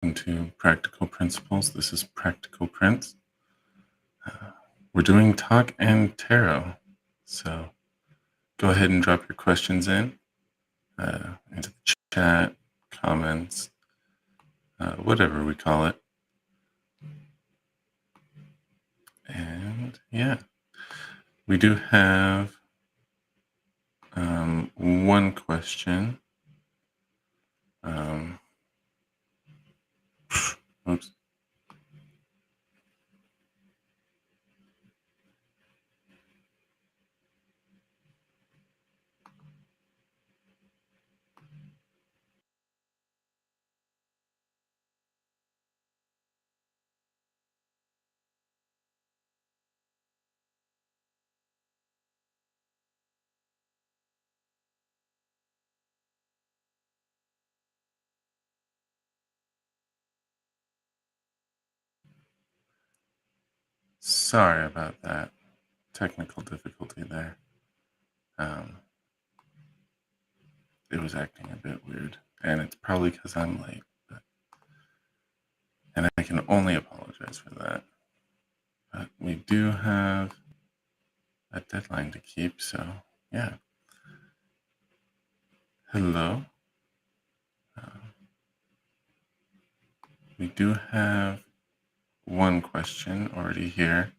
Welcome to Practical Principles. This is Practical Prince. We're doing Talk and Tarot. So go ahead and drop your questions in into the chat, comments, whatever we call it. And yeah, we do have one question. Oops. Sorry about that technical difficulty there. It was acting a bit weird, and it's probably because I'm late. And I can only apologize for that. But we do have a deadline to keep, so yeah. Hello. We do have one question already here.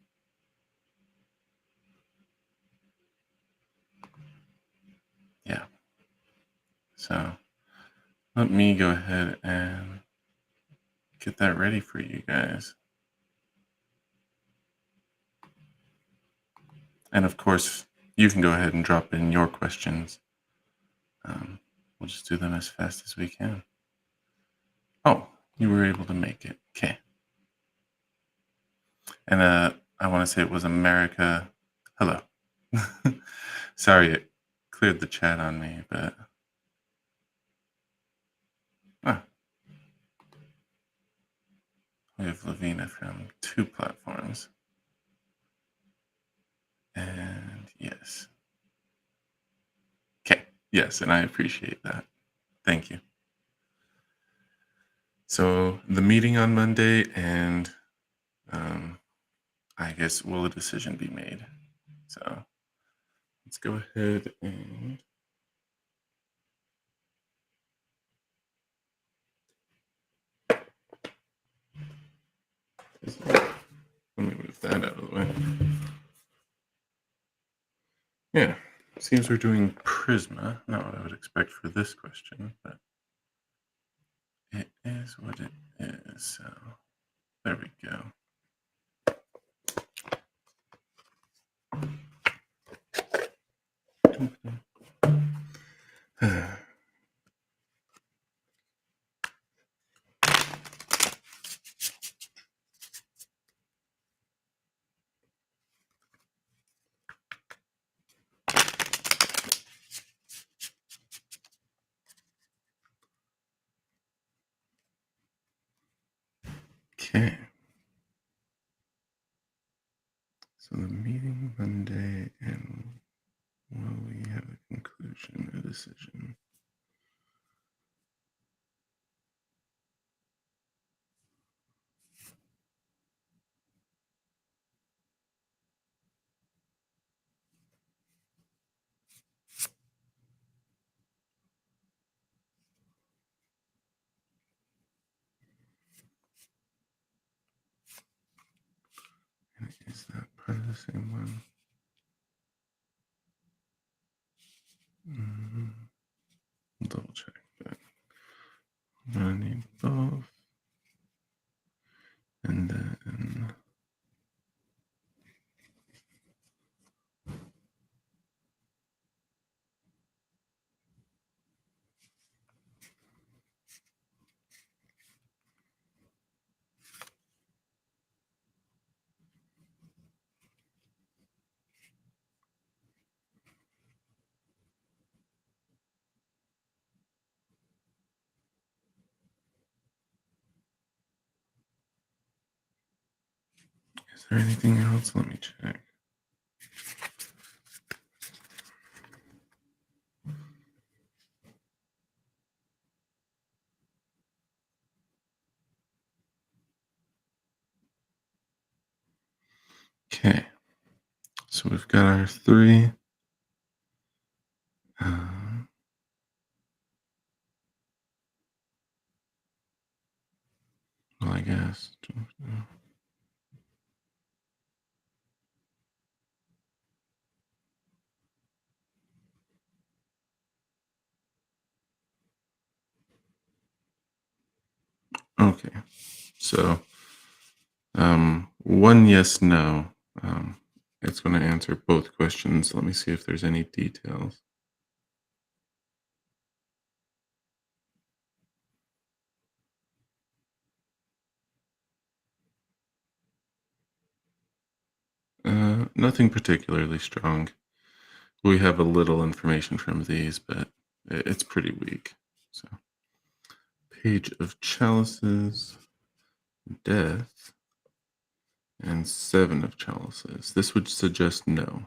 Yeah. So let me go ahead and get that ready for you guys. And of course, you can go ahead and drop in your questions. We'll just do them as fast as we can. Oh, you were able to make it. Okay. And I want to say it was America. Hello. Sorry, it cleared the chat on me, but we have Lavina from 2 platforms. And yes. Okay. Yes, and I appreciate that. Thank you. So the meeting on Monday, and I guess will a decision be made? So let's go ahead and let me move that out of the way. Yeah, seems we're doing Prisma. Not what I would expect for this question, but it is what it is. So there we go. Okay. So the meeting Monday, and will we have a conclusion, a decision? Is that part of the same one? Double check that. I'm gonna need both. And then is there anything else? Let me check. Okay, so we've got our three. Uh, well, I guess. Okay, so one yes, no. Um, it's going to answer both questions. Let me see if there's any details. Nothing particularly strong. We have a little information from these, but it's pretty weak. So, Page of Chalices, Death, and Seven of Chalices. This would suggest no.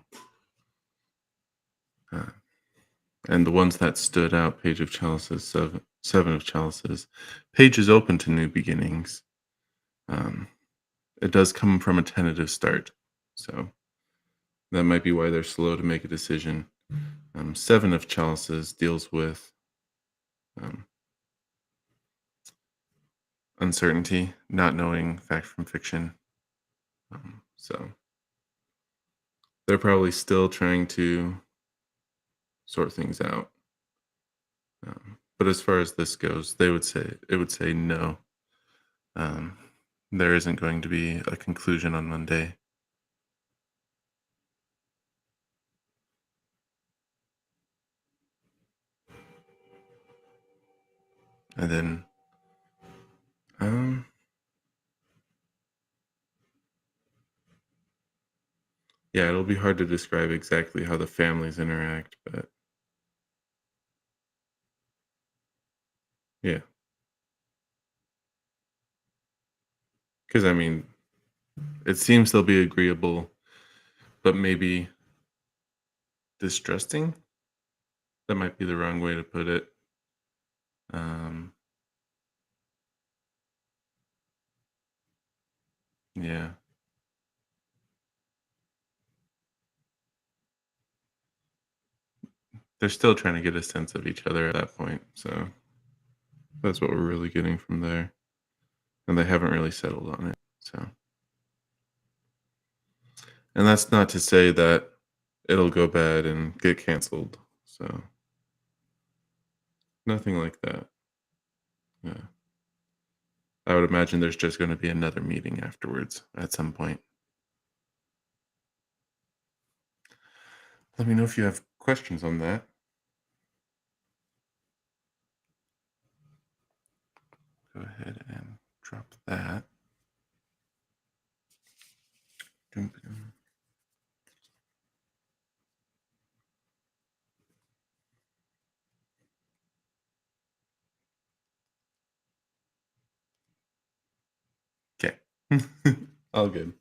Uh, and the ones that stood out, Page of Chalices, Seven of Chalices. Page is open to new beginnings. Um, it does come from a tentative start. So that might be why they're slow to make a decision. Seven of Chalices deals with um, uncertainty, not knowing fact from fiction. So they're probably still trying to sort things out. But as far as this goes, it would say no. Um, there isn't going to be a conclusion on Monday. And then, um, yeah, it'll be hard to describe exactly how the families interact, but yeah, because I mean, it seems they'll be agreeable, but maybe distrusting. That might be the wrong way to put it. Um, yeah, they're still trying to get a sense of each other at that point. So that's what we're really getting from there. And they haven't really settled on it. So, and that's not to say that it'll go bad and get canceled. So, nothing like that. Yeah. I would imagine there's just going to be another meeting afterwards at some point. Let me know if you have questions on that. Go ahead and drop that. Okay. All good.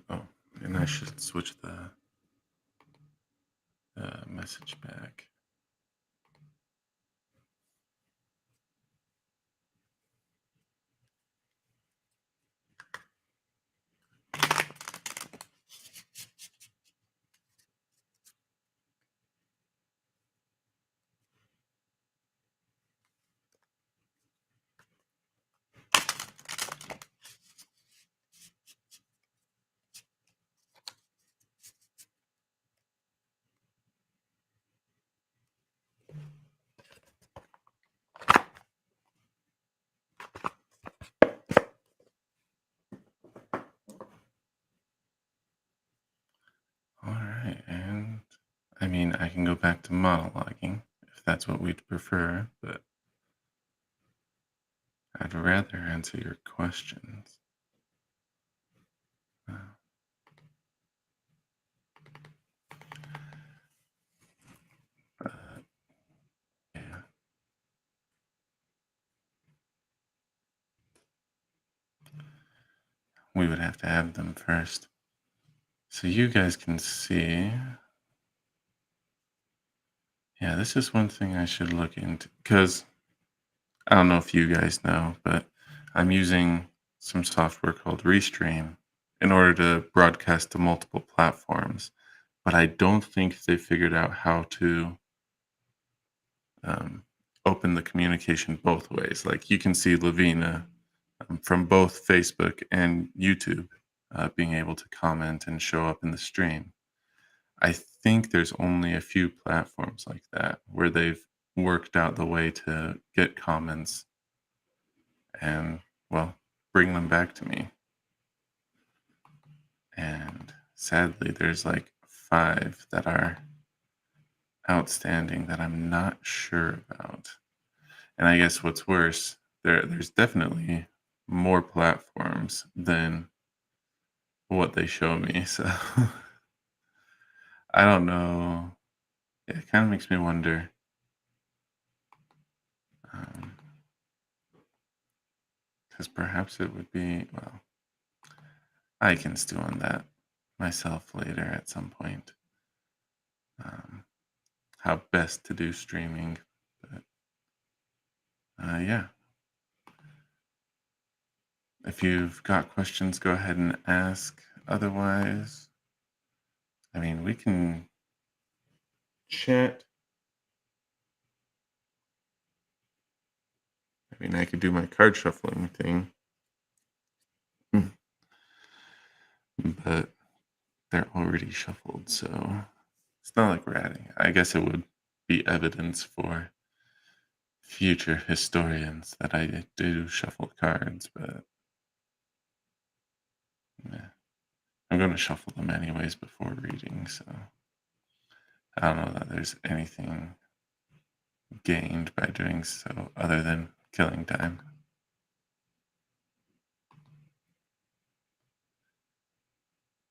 Oh, and I should switch the message back. All right, and I mean, I can go back to monologuing if that's what we'd prefer, but I'd rather answer your questions. Uh, but yeah, we would have to add them first. So you guys can see. Yeah, this is one thing I should look into because I don't know if you guys know, but I'm using some software called Restream in order to broadcast to multiple platforms. But I don't think they figured out how to um, open the communication both ways. Like you can see Lavina from both Facebook and YouTube being able to comment and show up in the stream. I think there's only a few platforms like that where they've worked out the way to get comments and, well, bring them back to me. And sadly, there's like 5 that are outstanding that I'm not sure about. And I guess what's worse, there's definitely more platforms than what they show me. So I don't know. It kind of makes me wonder. Because perhaps it would be, well, I can stew on that myself later at some point. Um, how best to do streaming. But yeah, if you've got questions, go ahead and ask. Otherwise, I mean, we can chat. I mean, I could do my card shuffling thing, but they're already shuffled, so it's not like we're adding. I guess it would be evidence for future historians that I do shuffle cards, but yeah. I'm going to shuffle them anyways before reading, so I don't know that there's anything gained by doing so other than killing time.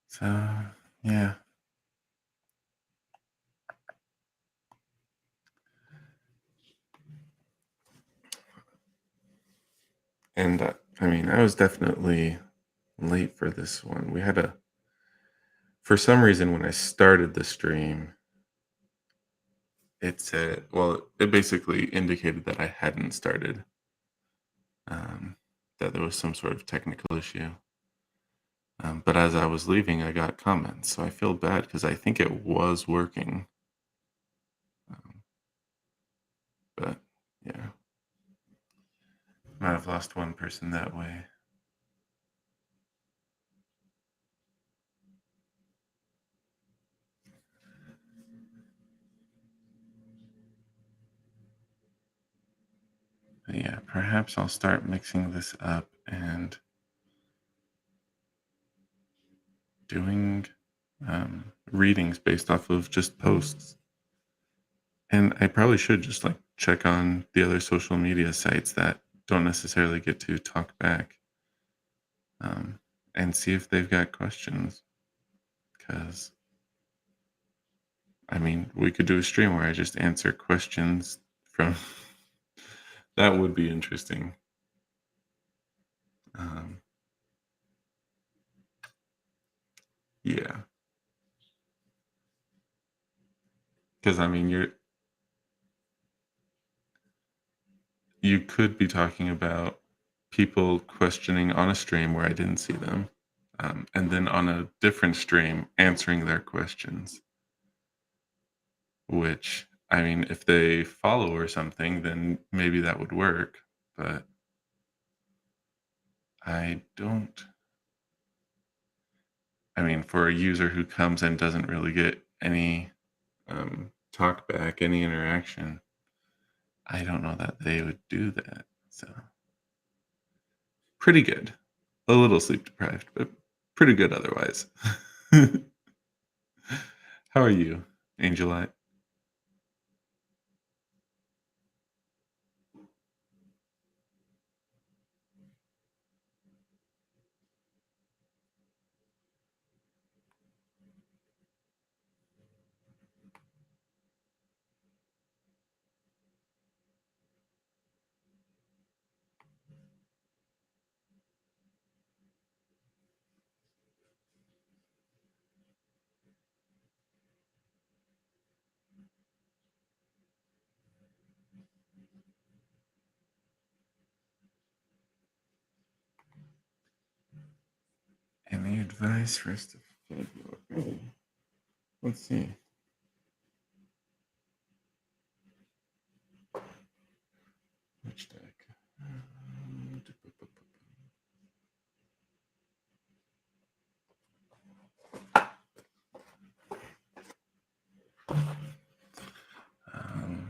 So, yeah. And I mean, I was definitely late for this one. We had for some reason, when I started the stream, it said, well, it basically indicated that I hadn't started, um, that there was some sort of technical issue. But as I was leaving, I got comments. So I feel bad because I think it was working. Um, but yeah, might have lost one person that way. But yeah, perhaps I'll start mixing this up and doing readings based off of just posts. And I probably should just like check on the other social media sites that don't necessarily get to talk back, um, and see if they've got questions. Because, I mean, we could do a stream where I just answer questions from that would be interesting. Um, yeah. Because, I mean, you could be talking about people questioning on a stream where I didn't see them, and then on a different stream answering their questions. Which, I mean, if they follow or something, then maybe that would work. But I don't. I mean, for a user who comes and doesn't really get any talk back, any interaction, I don't know that they would do that. So pretty good. A little sleep deprived, but pretty good otherwise. How are you, Angelite? Advice for us to February. Let's see. Which deck?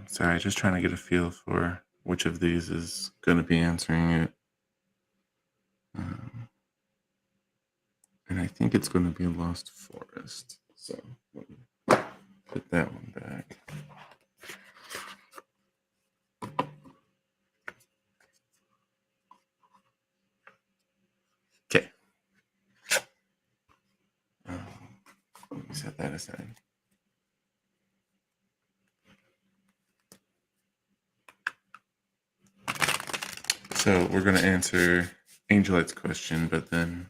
Sorry, just trying to get a feel for which of these is going to be answering it. And I think it's going to be Lost Forest. So let me put that one back. Okay. Let me set that aside. So we're going to answer Angelite's question, but then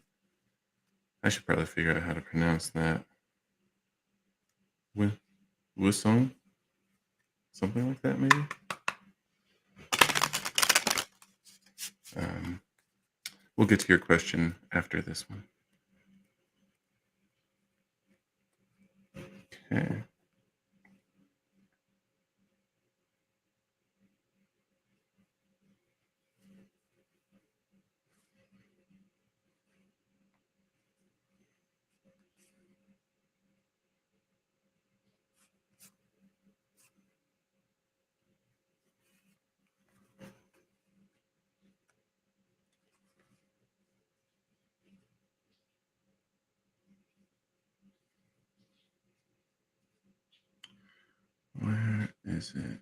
I should probably figure out how to pronounce that. Wisong? Something like that, maybe? We'll get to your question after this one. Okay. Where is it?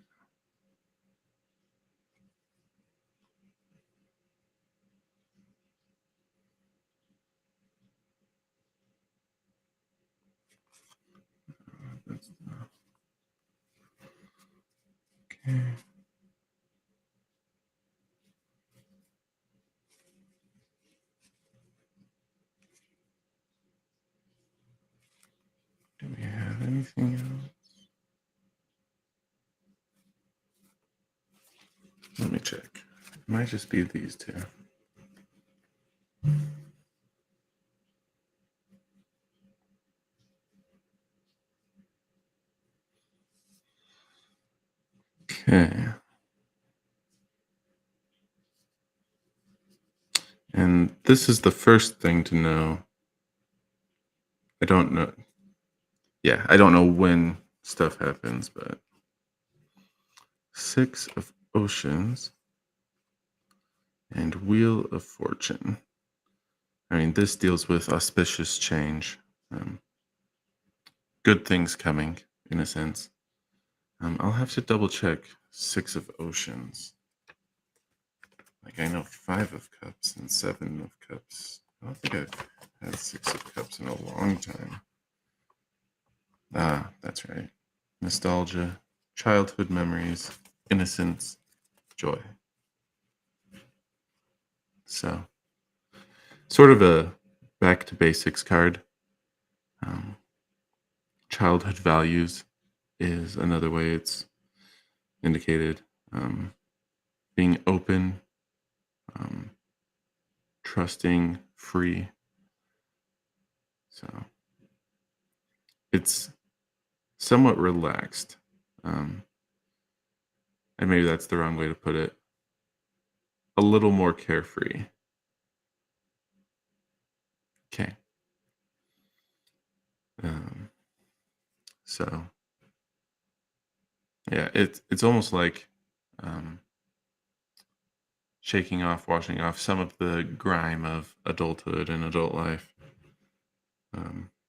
That's okay. Do we have anything else? Let me check. It might just be these two. Okay. And this is the first thing to know. I don't know. Yeah, I don't know when stuff happens, but 6 of Oceans and Wheel of Fortune. I mean, this deals with auspicious change. Good things coming, in a sense. I'll have to double check 6 of Oceans. Like, I know 5 of Cups and 7 of Cups. I don't think I've had 6 of Cups in a long time. Ah, that's right. Nostalgia, childhood memories, innocence, joy. So, sort of a back to basics card. Childhood values is another way it's indicated. Being open, trusting, free. So, it's somewhat relaxed. And maybe that's the wrong way to put it. A little more carefree. Okay. So yeah, it's almost like shaking off, washing off some of the grime of adulthood and adult life.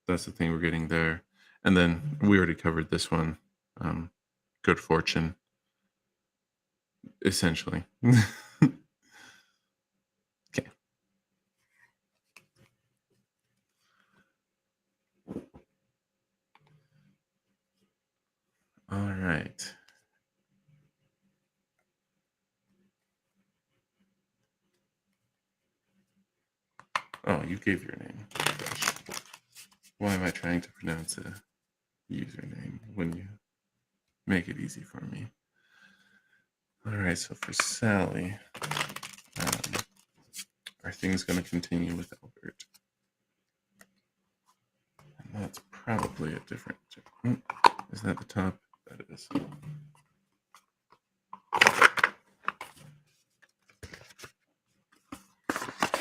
That's the thing we're getting there. And then we already covered this one. Good fortune, essentially. Okay. All right. Oh, you gave your name. Gosh. Why am I trying to pronounce a username when you make it easy for me? All right, so for Sally, are things going to continue with Albert? That's probably a different. Is that the top? That is.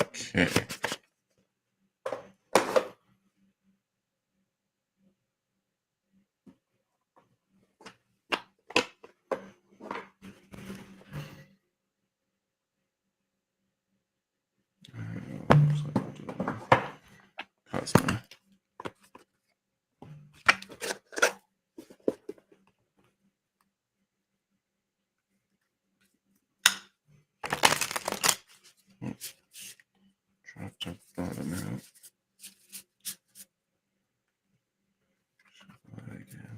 Okay. Looks like I'll do Cosmo. Dropped up bottom out. Shuffle that again.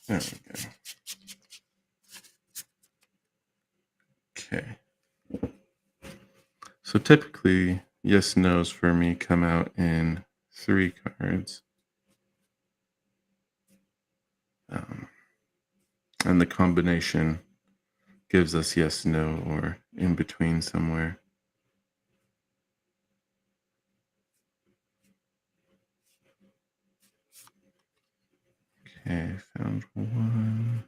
There we go. Okay. So typically, yes, no's for me come out in 3 cards. And the combination gives us yes, no, or in between somewhere. Okay, found one.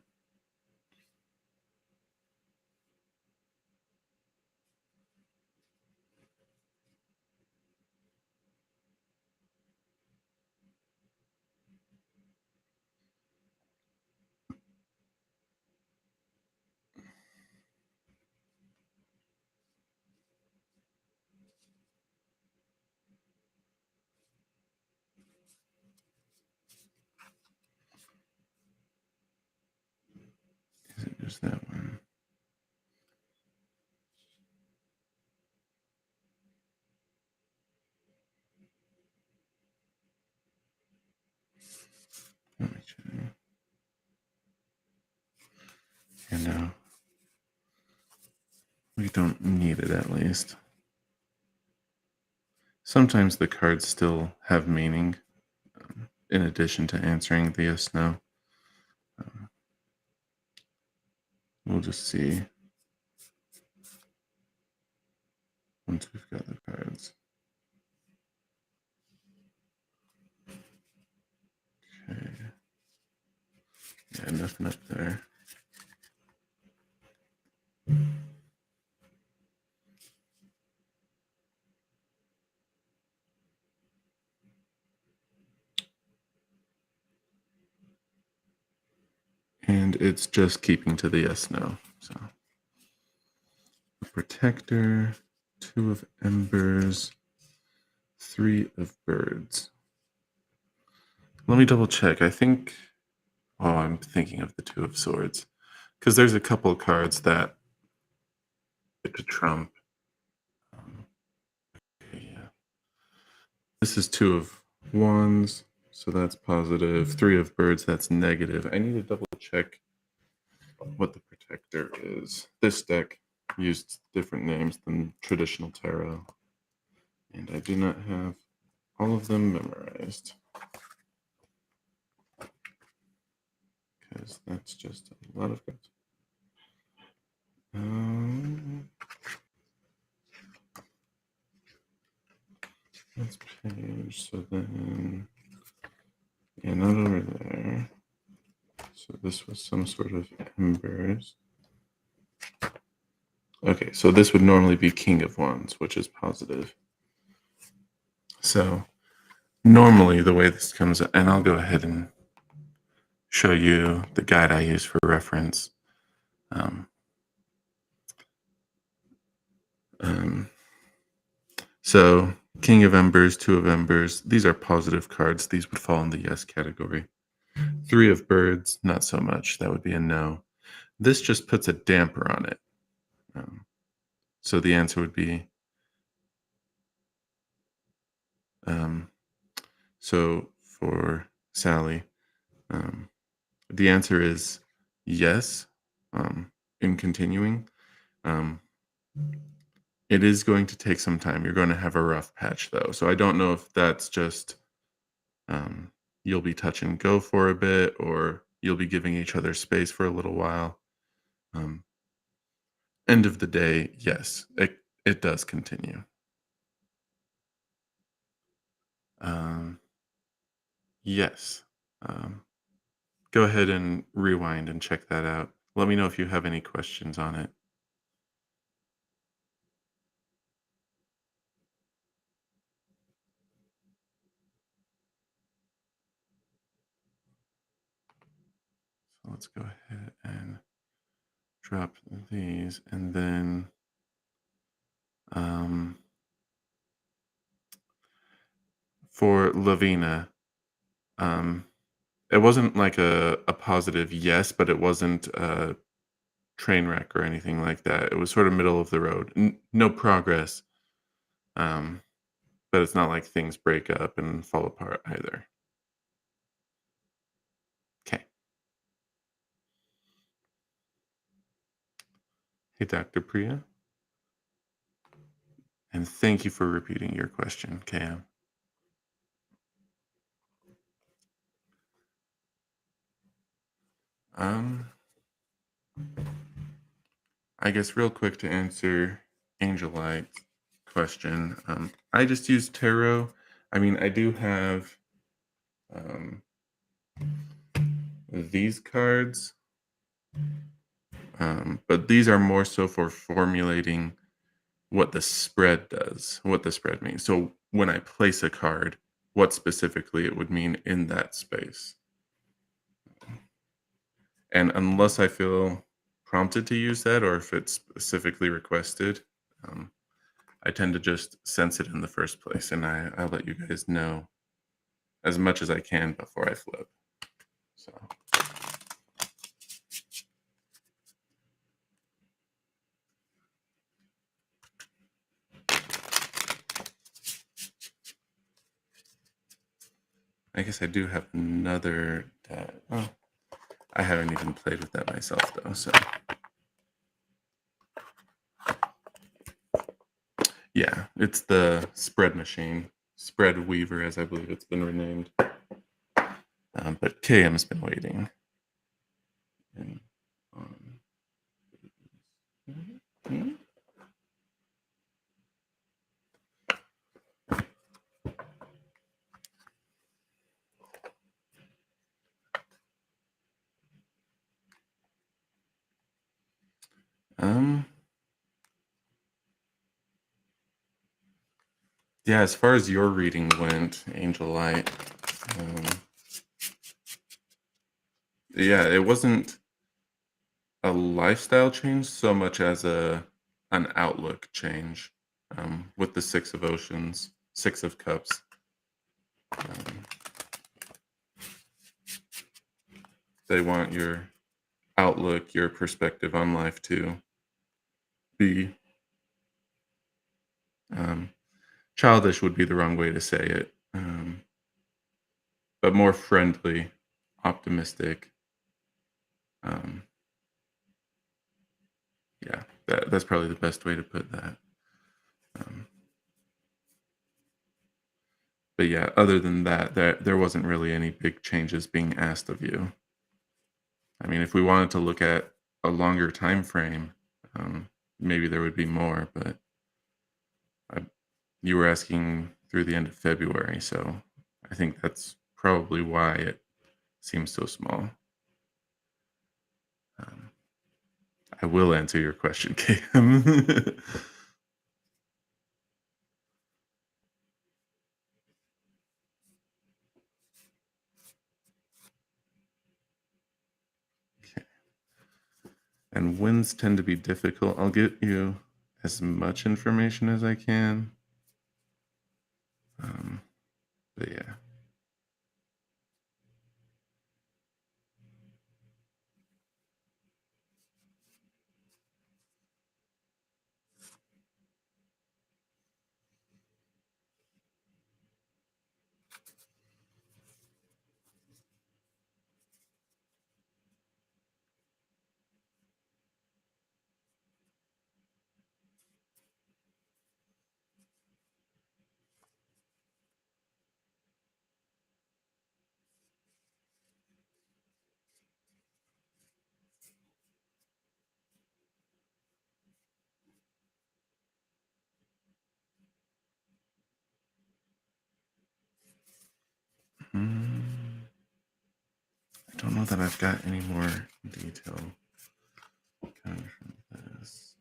Is it just that one? Let me check. And no, we don't need it at least. Sometimes the cards still have meaning in addition to answering the yes, no. We'll just see once we've got the cards. Okay. Yeah, nothing up there. And it's just keeping to the yes, no. So, a protector, 2 of embers, 3 of birds. Let me double check. I think, I'm thinking of the 2 of swords. Because there's a couple cards that get to trump. Okay, yeah. This is 2 of wands, so that's positive. 3 of birds, that's negative. I need to double check what the protector is. This deck used different names than traditional tarot, and I do not have all of them memorized. Because that's just a lot of cards. That's page, so then, yeah, not over there. So this was some sort of embers. Okay, so this would normally be King of Wands, which is positive. So normally the way this comes, and I'll go ahead and show you the guide I use for reference. So King of Embers, 2 of Embers, these are positive cards. These would fall in the yes category. 3 of Birds, not so much. That would be a no. This just puts a damper on it. So the answer would be, so for Sally, the answer is yes, in continuing. It is going to take some time. You're going to have a rough patch, though. So I don't know if that's just you'll be touch and go for a bit, or you'll be giving each other space for a little while. End of the day, yes, it does continue. Um, yes. Um, Go ahead and rewind and check that out. Let me know if you have any questions on it. So let's go ahead and drop these, and then um, for Lavina, um, it wasn't like a positive yes, but it wasn't a train wreck or anything like that. It was sort of middle of the road. No progress, um, but it's not like things break up and fall apart either. Okay. Hey, Dr. Priya, and thank you for repeating your question, KM. Um, I guess real quick to answer Angelite's question, I just use tarot. I mean, I do have um, these cards, but these are more so for formulating what the spread does, what the spread means. So when I place a card, what specifically it would mean in that space. And unless I feel prompted to use that or if it's specifically requested, um, I tend to just sense it in the first place, and I'll let you guys know as much as I can before I flip. So I guess I do have another deck. Oh, I haven't even played with that myself though. So yeah, it's the spread machine, spread weaver, as I believe it's been renamed. But KM's been waiting. And, um, um, yeah, as far as your reading went, Angel Light, um, yeah, it wasn't a lifestyle change so much as an outlook change, with the Six of Oceans, Six of Cups. Um, they want your outlook, your perspective on life to be um, childish would be the wrong way to say it, but more friendly, optimistic. Um, yeah, that's probably the best way to put that. Um, but yeah, other than that, there wasn't really any big changes being asked of you. I mean, if we wanted to look at a longer time frame, maybe there would be more, but I, you were asking through the end of February, so I think that's probably why it seems so small. Um, I will answer your question, Cam. Okay. And wins tend to be difficult. I'll get you as much information as I can. Um, but yeah. I don't know that I've got any more detail coming from this.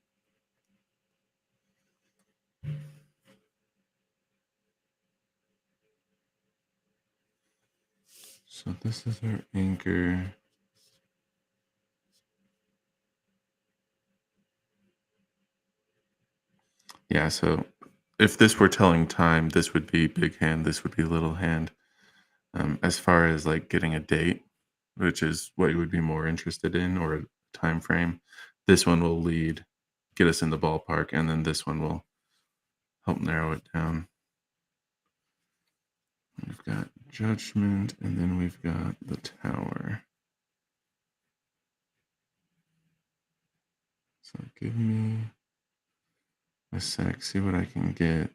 So this is our anchor. Yeah, so if this were telling time, this would be big hand, this would be little hand. As far as like getting a date, which is what you would be more interested in, or a time frame, this one will lead, get us in the ballpark, and then this one will help narrow it down. We've got judgment, and then we've got the tower. So give me a sec, see what I can get.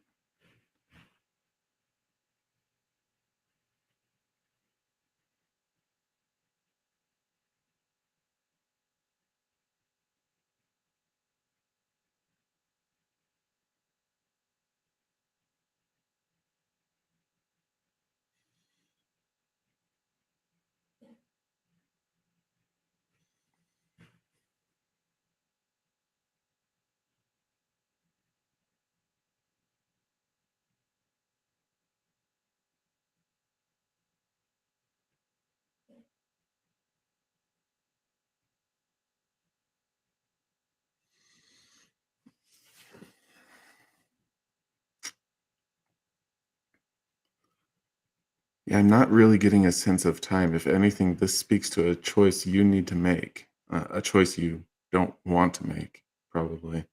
Yeah, I'm not really getting a sense of time. If anything, this speaks to a choice you need to make, a choice you don't want to make, probably.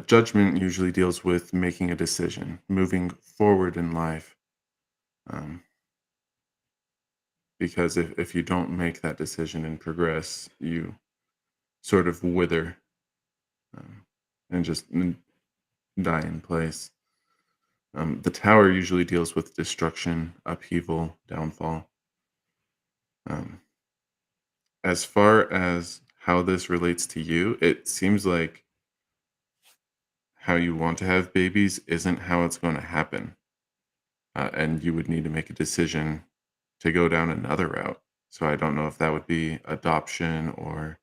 Judgment usually deals with making a decision, moving forward in life. Um, because if you don't make that decision and progress, you sort of wither, um, and just die in place. The tower usually deals with destruction, upheaval, downfall. Um, as far as how this relates to you, it seems like how you want to have babies isn't how it's going to happen. And you would need to make a decision to go down another route. So I don't know if that would be adoption or,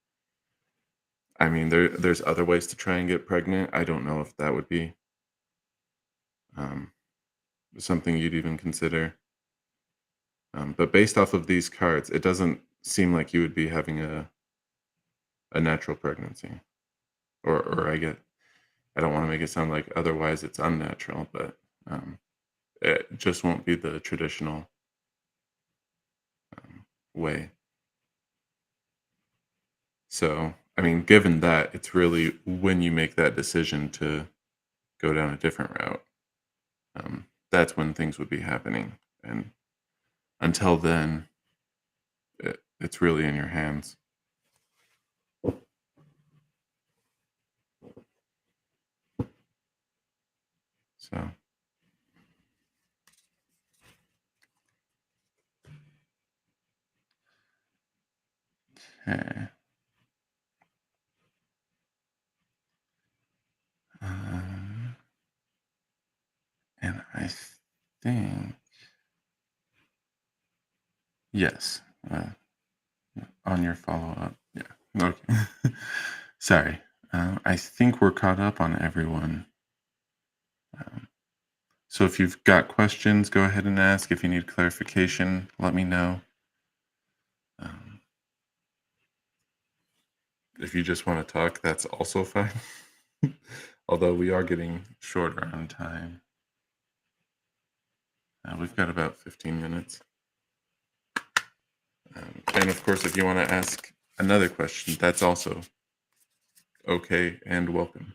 I mean, there's other ways to try and get pregnant. I don't know if that would be um, something you'd even consider. But based off of these cards, it doesn't seem like you would be having a natural pregnancy. Or I don't want to make it sound like otherwise it's unnatural, but um, it just won't be the traditional way. So, I mean, given that, it's really when you make that decision to go down a different route, that's when things would be happening. And until then, it's really in your hands. So, okay. Um, and I think, yes, on your follow up. Yeah. Okay. Sorry. I think we're caught up on everyone. Um, so if you've got questions, go ahead and ask. If you need clarification, let me know. Um, if you just want to talk, that's also fine. Although we are getting shorter on time. We've got about 15 minutes. And of course, if you want to ask another question, that's also okay and welcome.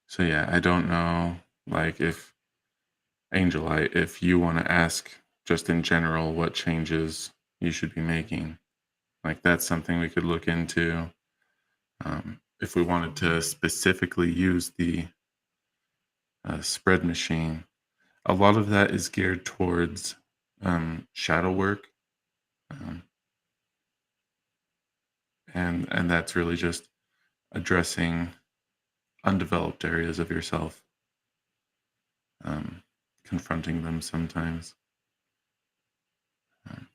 So yeah, I don't know, like if Angel, if you want to ask just in general, what changes you should be making. Like that's something we could look into. If we wanted to specifically use the spread machine, a lot of that is geared towards shadow work, um, and that's really just addressing undeveloped areas of yourself, um, confronting them sometimes. Um,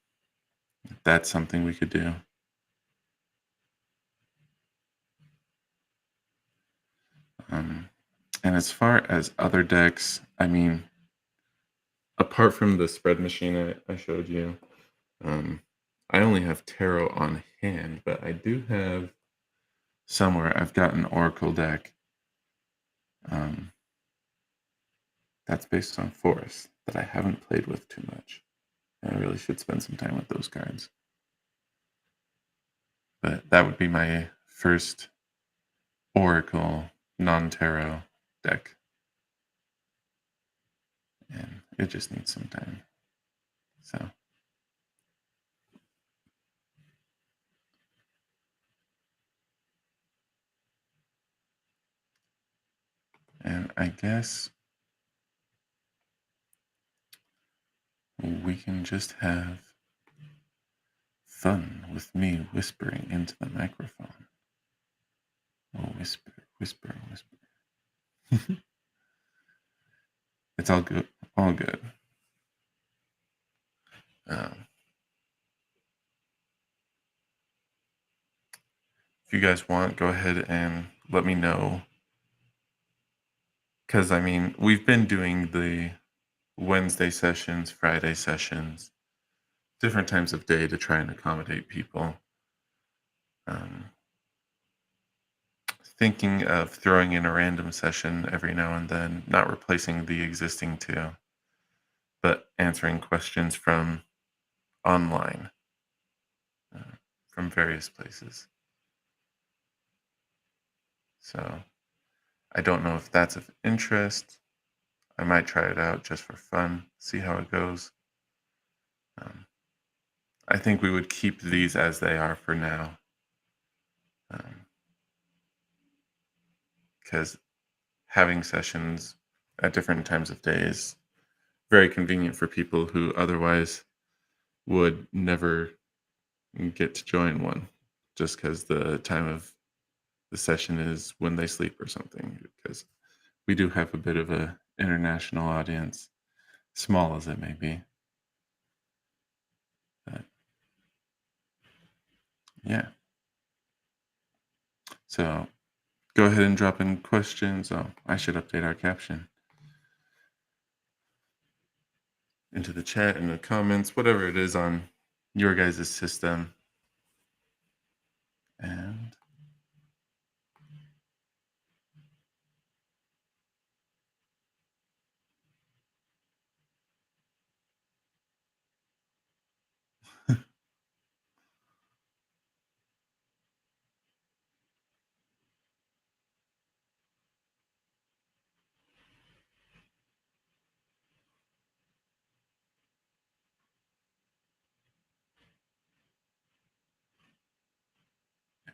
that's something we could do. Um, and as far as other decks, I mean, apart from the spread machine I showed you, um, I only have tarot on hand, but I do have somewhere I've got an oracle deck um, that's based on forest that I haven't played with too much. And I really should spend some time with those cards. But that would be my first oracle non-tarot deck, and it just needs some time. So, and I guess we can just have fun with me whispering into the microphone. Oh, whisper, whisper, whisper. It's all good. All good. Um, if you guys want, go ahead and let me know. Because, I mean, we've been doing the Wednesday sessions, Friday sessions, different times of day to try and accommodate people. Um, thinking of throwing in a random session every now and then, not replacing the existing two, but answering questions from online, from various places. So I don't know if that's of interest. I might try it out just for fun, see how it goes. Um, I think we would keep these as they are for now. Because having sessions at different times of day is very convenient for people who otherwise would never get to join one just because the time of the session is when they sleep or something, because we do have a bit of a international audience, small as it may be. But yeah, so go ahead and drop in questions. Oh, I should update our caption into the chat and the comments, whatever it is on your guys' system. And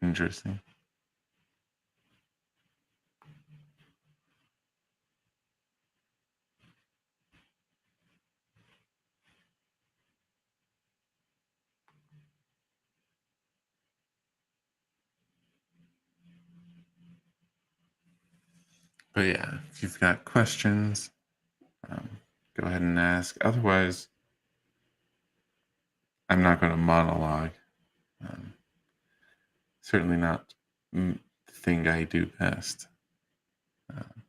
interesting. But yeah, if you've got questions, go ahead and ask. Otherwise, I'm not going to monologue. Um, certainly not the thing I do best. Um,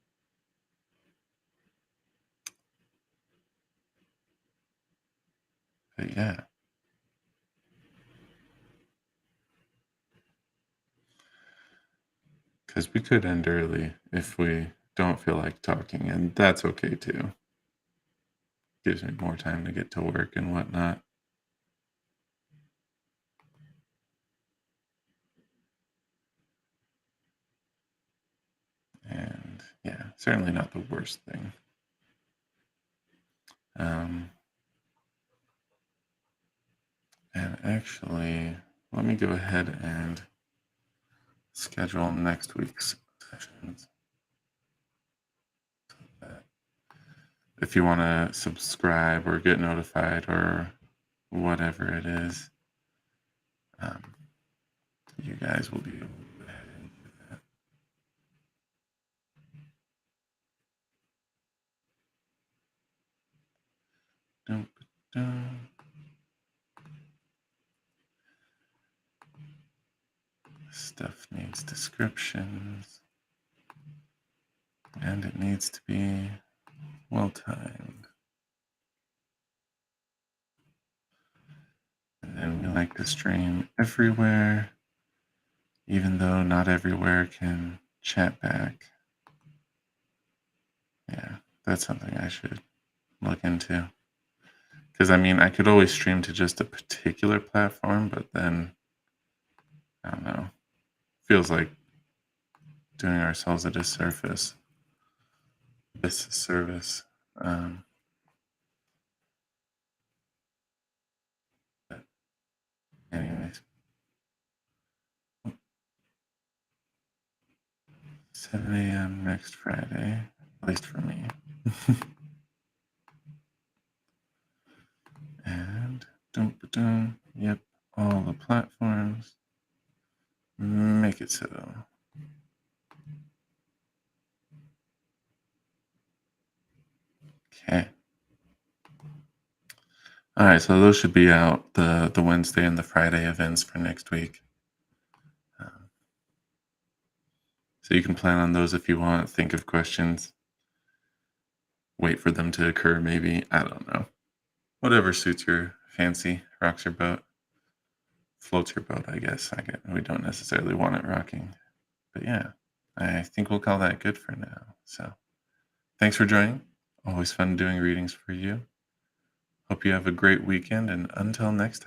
but yeah, because we could end early if we don't feel like talking, and that's okay too. Gives me more time to get to work and whatnot. And yeah, certainly not the worst thing. Um, Actually, let me go ahead and schedule next week's sessions. If you want to subscribe or get notified or whatever it is, um, you guys will be able to go ahead and do that. Dun, dun. Stuff needs descriptions, and it needs to be well timed. And then we like to stream everywhere, even though not everywhere can chat back. Yeah, that's something I should look into. Because I mean, I could always stream to just a particular platform, but then I don't know. Feels like doing ourselves a disservice. Disservice. But anyways, 7 a.m. next Friday, at least for me. And yep, all the platforms. Make it so. Okay. All right, so those should be out, the Wednesday and the Friday events for next week. So you can plan on those if you want. Think of questions. Wait for them to occur, maybe. I don't know. Whatever suits your fancy, rocks your boat, floats your boat, I guess. We don't necessarily want it rocking. But yeah, I think we'll call that good for now. So thanks for joining. Always fun doing readings for you. Hope you have a great weekend, and until next time.